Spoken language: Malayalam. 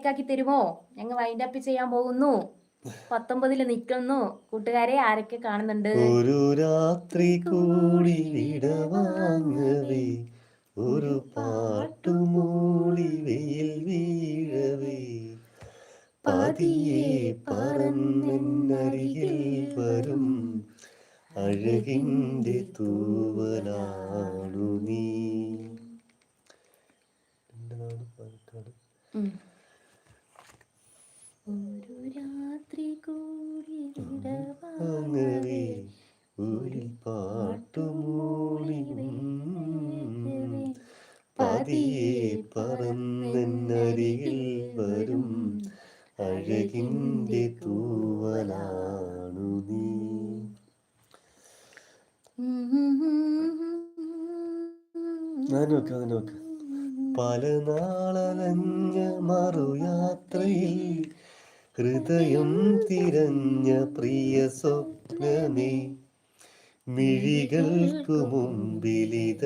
മൈക്കാക്കി തരുമോ? ഞങ്ങൾ വൈൻഡ് അപ്പ് ചെയ്യാൻ പോകുന്നു. 19 നിൽക്കുന്നു. കൂട്ടുകാരെ ആരൊക്കെ കാണുന്നുണ്ട്? ഒരു രാത്രി കൂടി വിടവാങ്ങവേ, ഒരു പാട്ടുമൂളി വെയിൽ വീഴവേ, പതിയെ പറന്നെന്നരികിൽ വരും അഴകിൻ്റെ തൂവലാണു നീ. ഒരു രാത്രി കൂടി വാങ്ങവേ, ഒരു പാട്ടുമൂളി പതിയെ പറന്നെന്നരികിൽ വരും അഴകിൻ്റെ തൂവലാണു നീ. നോക്ക് പല നാളലഞ്ഞ മറുയാത്രയിൽ ഹൃദയം തിരഞ്ഞ പ്രിയ സ്വപ്നമേ, മിഴികൾക്കു മുമ്പിലിത